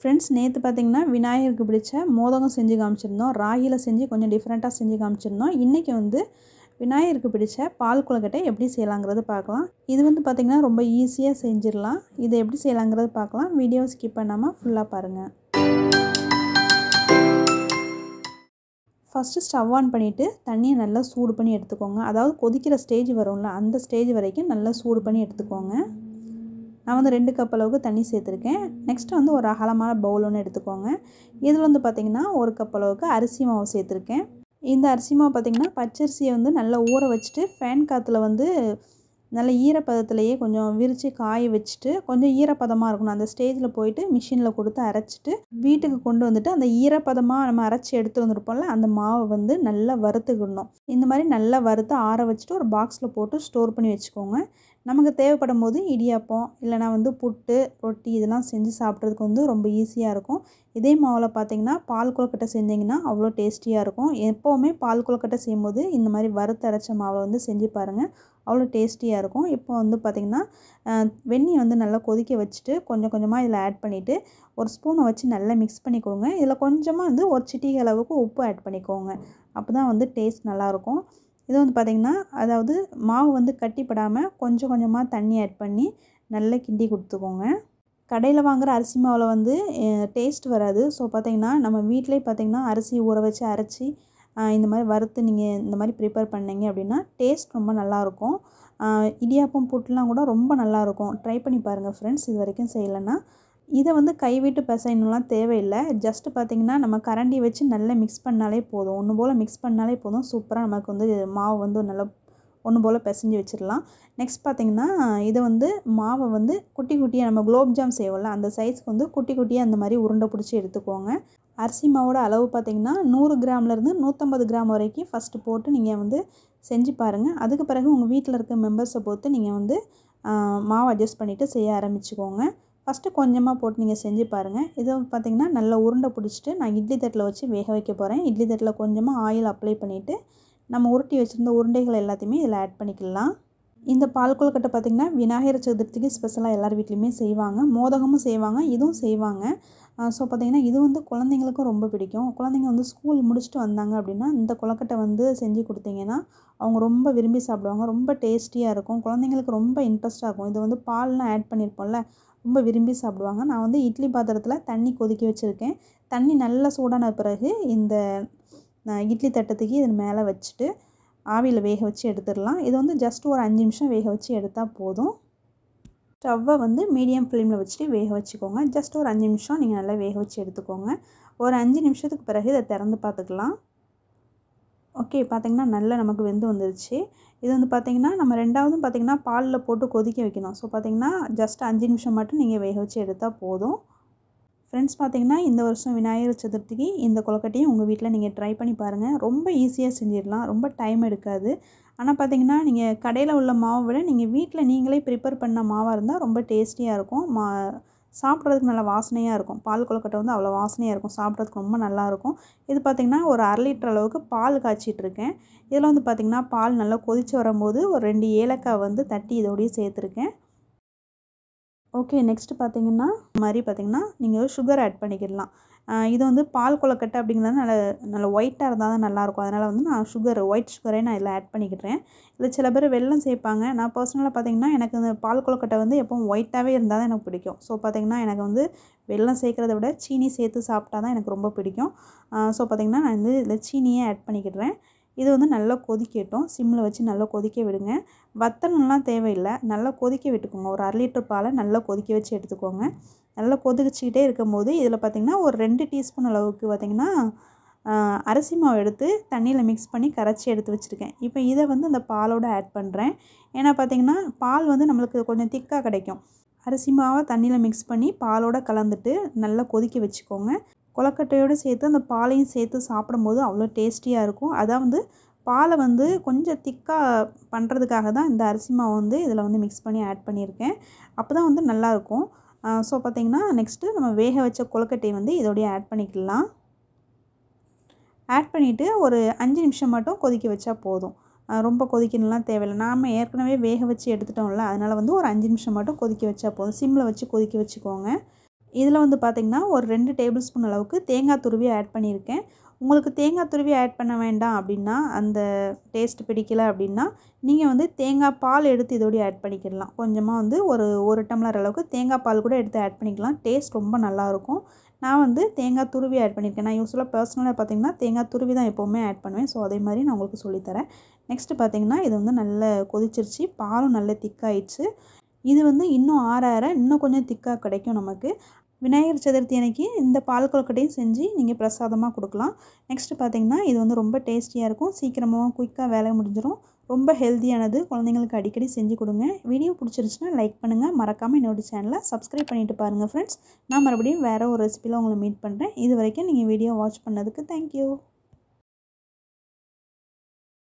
Friends நேற்று பார்த்திங்கன்னா விநாயகருக்கு பிடிச்ச மோதகம் செஞ்சு காமிச்சிருந்தோம். ராகியில் செஞ்சு கொஞ்சம் டிஃப்ரெண்ட்டாக செஞ்சு காமிச்சிருந்தோம். இன்றைக்கி வந்து விநாயகருக்கு பிடிச்ச பால் கொழுக்கட்டை எப்படி செய்யலாங்கிறது பார்க்கலாம். இது வந்து பார்த்திங்கன்னா ரொம்ப ஈஸியாக செஞ்சிடலாம். இதை எப்படி செய்யலாங்கிறது பார்க்கலாம். வீடியோவை ஸ்கிப் பண்ணாமல் ஃபுல்லாக பாருங்கள். ஃபஸ்ட்டு ஸ்டவ் ஆன் பண்ணிவிட்டு தண்ணியை நல்லா சூடு பண்ணி எடுத்துக்கோங்க. அதாவது கொதிக்கிற ஸ்டேஜ் வரும்ல, அந்த ஸ்டேஜ் வரைக்கும் நல்லா சூடு பண்ணி எடுத்துக்கோங்க. நான் வந்து 2 கப் அளவுக்கு தண்ணி சேர்த்துருக்கேன். நெக்ஸ்ட்டு வந்து ஒரு அகலமான பவுல் ஒன்று எடுத்துக்கோங்க. இதில் வந்து பார்த்திங்கன்னா 1 கப் அளவுக்கு அரிசி மாவு சேர்த்துருக்கேன். இந்த அரிசி மாவு பார்த்திங்கன்னா பச்சரிசியை வந்து நல்லா ஊற வச்சுட்டு ஃபேன் காற்றுல வந்து நல்ல ஈரப்பதத்துலேயே கொஞ்சம் விரித்து காய வச்சுட்டு கொஞ்சம் ஈரப்பதமாக இருக்கணும். அந்த ஸ்டேஜில் போயிட்டு மிஷினில் கொடுத்து அரைச்சிட்டு வீட்டுக்கு கொண்டு வந்துட்டு அந்த ஈரப்பதமாக நம்ம அரைச்சி எடுத்து வந்துருப்போம்ல, அந்த மாவை வந்து நல்லா வறுத்துக்கிடணும். இந்த மாதிரி நல்லா வறுத்து ஆற வச்சுட்டு ஒரு பாக்ஸில் போட்டு ஸ்டோர் பண்ணி வச்சுக்கோங்க. நமக்கு தேவைப்படும் போது இடியாப்பம் இல்லைனா வந்து புட்டு, ரொட்டி இதெல்லாம் செஞ்சு சாப்பிட்றதுக்கு வந்து ரொம்ப ஈஸியாக இருக்கும். இதே மாவில் பார்த்திங்கன்னா பால் கொழுக்கட்டை செஞ்சிங்கன்னா அவ்வளோ டேஸ்டியாக இருக்கும். எப்போவுமே பால் கொழுக்கட்டை செய்யும்போது இந்த மாதிரி வறுத்து அரைச்ச மாவை வந்து செஞ்சு பாருங்கள், அவ்வளோ டேஸ்டியாக இருக்கும். இப்போ வந்து பார்த்திங்கன்னா வெந்நீர் வந்து நல்லா கொதிக்க வச்சுட்டு கொஞ்சம் கொஞ்சமாக இதில் ஆட் பண்ணிவிட்டு ஒரு ஸ்பூனை வச்சு நல்லா மிக்ஸ் பண்ணி கொடுங்க. இதில் கொஞ்சமாக வந்து ஒரு சிட்டிகை அளவுக்கு உப்பு ஆட் பண்ணிக்கோங்க. அப்போ தான் வந்து டேஸ்ட் நல்லாயிருக்கும். இது வந்து பார்த்திங்கன்னா அதாவது மாவு வந்து கட்டிப்படாமல் கொஞ்சம் கொஞ்சமாக தண்ணி ஆட் பண்ணி நல்லா கிண்டி கொடுத்துக்கோங்க. கடையில் வாங்குகிற அரிசி மாவில் வந்து டேஸ்ட் வராது. ஸோ பார்த்திங்கன்னா நம்ம வீட்டிலே பார்த்திங்கன்னா அரிசி ஊற வச்சு அரைச்சி இந்த மாதிரி வறுத்து நீங்கள் இந்த மாதிரி ப்ரிப்பேர் பண்ணிங்க அப்படின்னா டேஸ்ட் ரொம்ப நல்லாயிருக்கும். இடியாப்பம் புட்டுலாம் கூட ரொம்ப நல்லாயிருக்கும். ட்ரை பண்ணி பாருங்கள் ஃப்ரெண்ட்ஸ், இது வரைக்கும் செய்யலைன்னா. இதை வந்து கைவிட்டு பிசையணும்லாம் தேவையில்லை. ஜஸ்ட்டு பார்த்திங்கன்னா நம்ம கரண்டி வச்சு நல்லா மிக்ஸ் பண்ணாலே போதும். ஒன்று போல் மிக்ஸ் பண்ணாலே போதும். சூப்பராக நமக்கு வந்து மாவு வந்து நல்லா ஒன்று போல் பிசைஞ்சு வச்சிடலாம். நெக்ஸ்ட் பார்த்திங்கன்னா இதை வந்து மாவை வந்து குட்டி குட்டியாக நம்ம குலோப்ஜாம் செய்வோம்ல, அந்த சைஸ்க்கு வந்து குட்டி குட்டியாக அந்த மாதிரி உருண்டை பிடிச்சி எடுத்துக்கோங்க. அரிசி மாவோட அளவு பார்த்திங்கன்னா 100 கிராம்லேருந்து 150 கிராம் வரைக்கும் ஃபஸ்ட்டு போட்டு நீங்கள் வந்து செஞ்சு பாருங்கள். அதுக்கு பிறகு உங்கள் வீட்டில் இருக்க மெம்பர்ஸை பொறுத்து நீங்கள் வந்து மாவு அட்ஜஸ்ட் பண்ணிவிட்டு செய்ய ஆரம்பிச்சுக்கோங்க. ஃபஸ்ட்டு கொஞ்சமாக போட்டு நீங்கள் செஞ்சு பாருங்கள். இதை பார்த்திங்கன்னா நல்லா உருண்டை பிடிச்சிட்டு நான் இட்லி தட்டில் வச்சு வேக வைக்க போகிறேன். இட்லி தட்டில் கொஞ்சமாக ஆயில் அப்ளை பண்ணிவிட்டு நம்ம உருட்டி வச்சுருந்த உருண்டைகள் எல்லாத்தையுமே இதில் ஆட் பண்ணிக்கலாம். இந்த பால் கொழுக்கட்டை பார்த்திங்கன்னா விநாயகர் சதுர்த்திக்கு ஸ்பெஷலாக எல்லார் வீட்லேயுமே செய்வாங்க. மோதகமும் செய்வாங்க, இதுவும் செய்வாங்க. ஸோ பார்த்திங்கன்னா இது வந்து குழந்தைங்களுக்கும் ரொம்ப பிடிக்கும். குழந்தைங்க வந்து ஸ்கூல் முடிச்சுட்டு வந்தாங்க அப்படின்னா இந்த கொழுக்கட்டை வந்து செஞ்சு கொடுத்தீங்கன்னா அவங்க ரொம்ப விரும்பி சாப்பிடுவாங்க. ரொம்ப டேஸ்டியாக இருக்கும். குழந்தைங்களுக்கு ரொம்ப இன்ட்ரெஸ்ட்டாக இருக்கும். இது வந்து பால்லாம் ஆட் பண்ணியிருப்போம்ல, ரொம்ப விரும்பி சாப்பிடுவாங்க. நான் வந்து இட்லி பாத்திரத்தில் தண்ணி கொதிக்க வச்சுருக்கேன். தண்ணி நல்லா சூடான பிறகு இந்த இட்லி தட்டத்துக்கு இது மேலே வச்சுட்டு ஆவியில் வேக வச்சு எடுத்துடலாம். இது வந்து ஜஸ்ட் ஒரு 5 நிமிஷம் வேக வச்சு எடுத்தால் போதும். ஸ்டவ்வை வந்து மீடியம் ஃப்ளேமில் வச்சுட்டு வேக வச்சுக்கோங்க. ஜஸ்ட் ஒரு 5 நிமிஷம் நீங்கள் நல்லா வேக வச்சு எடுத்துக்கோங்க. ஒரு 5 நிமிஷத்துக்கு பிறகு இதை திறந்து பார்த்துக்கலாம். ஓகே, பார்த்திங்கன்னா நல்லா நமக்கு வெந்து வந்துருச்சு. இது வந்து பார்த்திங்கன்னா நம்ம ரெண்டாவதும் பார்த்திங்கன்னா பாலில் போட்டு கொதிக்க வைக்கணும். ஸோ பார்த்திங்கன்னா ஜஸ்ட் 5 நிமிஷம் மட்டும் நீங்கள் வேக வச்சு எடுத்தால் போதும். ஃப்ரெண்ட்ஸ் பார்த்திங்கன்னா இந்த வருஷம் விநாயகர் சதுர்த்திக்கு இந்த கொழுக்கட்டையும் உங்கள் வீட்டில் நீங்கள் ட்ரை பண்ணி பாருங்கள். ரொம்ப ஈஸியாக செஞ்சிடலாம், ரொம்ப டைம் எடுக்காது. ஆனால் பார்த்திங்கன்னா நீங்கள் கடையில் உள்ள மாவை விட நீங்கள் வீட்டில் நீங்களே ப்ரிப்பேர் பண்ண மாவாக இருந்தால் ரொம்ப டேஸ்டியாக இருக்கும். சாப்பிட்றதுக்கு நல்லா வாசனையாக இருக்கும். பால் கொழுக்கட்டை வந்து அவ்வளோ வாசனையாக இருக்கும். சாப்பிட்றதுக்கு ரொம்ப நல்லாயிருக்கும். இது பார்த்திங்கன்னா ஒரு 1/2 லிட்டர் அளவுக்கு பால் காய்ச்சிட்ருக்கேன். இதில் வந்து பார்த்திங்கன்னா பால் நல்லா கொதித்து வரும்போது ஒரு 2 ஏலக்காய் வந்து தட்டி இதோடய சேர்த்துருக்கேன். ஓகே, நெக்ஸ்ட்டு பார்த்திங்கன்னா மாதிரி பார்த்திங்கன்னா நீங்கள் சுகர் ஆட் பண்ணிக்கிடலாம். இது வந்து பால் கொழுக்கட்டை அப்படிங்கிறது நல்ல ஒயிட்டாக இருந்தால் தான் நல்லாயிருக்கும். அதனால் வந்து நான் ஒயிட் சுகரே நான் இதில் ஆட் பண்ணிக்கிட்டேன். இதில் சில பேர் வெல்லம் சேர்ப்பாங்க. நான் பர்சனலாக பார்த்திங்கன்னா எனக்கு இந்த பால் கொழுக்கட்டை வந்து எப்பவும் ஒயிட்டாகவே இருந்தால் தான் எனக்கு பிடிக்கும். ஸோ பார்த்திங்கன்னா எனக்கு வந்து வெல்லம் சேர்க்குறத விட சீனி சேர்த்து சாப்பிட்டா தான் எனக்கு ரொம்ப பிடிக்கும். ஸோ பார்த்திங்கன்னா நான் வந்து இதில் சீனியே ஆட் பண்ணிக்கிடுறேன். இது வந்து நல்லா கொதிக்கட்டும். சிம்மில் வச்சு நல்லா கொதிக்க விடுங்க. வத்தணும்லாம் தேவையில்லை, நல்லா கொதிக்க விட்டுக்கோங்க. ஒரு 1/2 லிட்டர் பாலை நல்லா கொதிக்க வச்சு எடுத்துக்கோங்க. நல்லா கொதிச்சிக்கிட்டே இருக்கும்போது இதில் பார்த்திங்கன்னா ஒரு 2 டீஸ்பூன் அளவுக்கு பார்த்திங்கன்னா அரிசி மாவு எடுத்து தண்ணியில் மிக்ஸ் பண்ணி கரைச்சி எடுத்து வச்சுருக்கேன். இப்போ இதை வந்து அந்த பாலோடு ஆட் பண்ணுறேன். ஏன்னா பார்த்திங்கன்னா பால் வந்து நம்மளுக்கு கொஞ்சம் திக்காக கிடைக்கும். அரிசி மாவை தண்ணியில் மிக்ஸ் பண்ணி பாலோடு கலந்துட்டு நல்லா கொதிக்க வச்சுக்கோங்க. கொழுக்கட்டையோடு சேர்த்து அந்த பாலையும் சேர்த்து சாப்பிடும்போது அவ்வளோ டேஸ்டியாக இருக்கும். அதான் வந்து பாலை வந்து கொஞ்சம் திக்காக பண்ணுறதுக்காக தான் இந்த அரிசி மாவு வந்து இதில் வந்து மிக்ஸ் பண்ணி ஆட் பண்ணியிருக்கேன். அப்போ தான் வந்து நல்லாயிருக்கும். ஸோ பார்த்திங்கன்னா நெக்ஸ்ட்டு நம்ம வேக வச்ச கொழுக்கட்டையை வந்து இதோடய ஆட் பண்ணிக்கலாம். ஆட் பண்ணிவிட்டு ஒரு 5 நிமிஷம் மட்டும் கொதிக்க வச்சா போதும். ரொம்ப கொதிக்கணும்லாம் தேவையில்லை. நாம் ஏற்கனவே வேக வச்சு எடுத்துட்டோம்ல, அதனால் வந்து ஒரு 5 நிமிஷம் மட்டும் கொதிக்க வச்சா போதும். சிம்மில் வச்சு கொதிக்க வச்சுக்கோங்க. இதில் வந்து பார்த்திங்கன்னா ஒரு 2 டேபிள் ஸ்பூன் அளவுக்கு தேங்காய் துருவி ஆட் பண்ணியிருக்கேன். உங்களுக்கு தேங்காய் துருவி ஆட் பண்ண வேண்டாம் அப்படின்னா, அந்த டேஸ்ட் பிடிக்கல அப்படின்னா, நீங்கள் வந்து தேங்காய் பால் எடுத்து இதோடய ஆட் பண்ணிக்கிடலாம். கொஞ்சமாக வந்து ஒரு டம்ளர் அளவுக்கு தேங்காய் பால் கூட எடுத்து ஆட் பண்ணிக்கலாம். டேஸ்ட் ரொம்ப நல்லாயிருக்கும். நான் வந்து தேங்காய் துருவி ஆட் பண்ணியிருக்கேன். நான் யூஸ்வலாக பர்சனலாக பார்த்திங்கன்னா தேங்காய் துருவி தான் எப்போவுமே ஆட் பண்ணுவேன். ஸோ அதே மாதிரி நான் உங்களுக்கு சொல்லித்தரேன். நெக்ஸ்ட்டு பார்த்திங்கன்னா இது வந்து நல்லா கொதிச்சிருச்சு. பாலும் நல்லா திக்காயிடுச்சு. இது வந்து இன்னும் ஆற ஆற இன்னும் கொஞ்சம் திக்காக கிடைக்கும் நமக்கு. விநாயகர் சதுர்த்தி அன்னைக்கு இந்த பால் கொழுக்கட்டையும் செஞ்சு நீங்கள் பிரசாதமாக கொடுக்கலாம். நெக்ஸ்ட்டு பார்த்திங்கன்னா இது வந்து ரொம்ப டேஸ்டியாக இருக்கும். சீக்கிரமாக குயிக்காக வேலை முடிஞ்சிடும். ரொம்ப ஹெல்த்தியானது. குழந்தைங்களுக்கு அடிக்கடி செஞ்சு கொடுங்க. வீடியோ பிடிச்சிருச்சுன்னா லைக் பண்ணுங்கள். மறக்காமல் என்னோட சேனலை சப்ஸ்கிரைப் பண்ணிவிட்டு பாருங்கள் ஃப்ரெண்ட்ஸ். நான் மறுபடியும் வேறு ஒரு ரெசிபியில் உங்களை மீட் பண்ணுறேன். இது வரைக்கும் நீங்கள் வீடியோ வாட்ச் பண்ணதுக்கு தேங்க்யூ.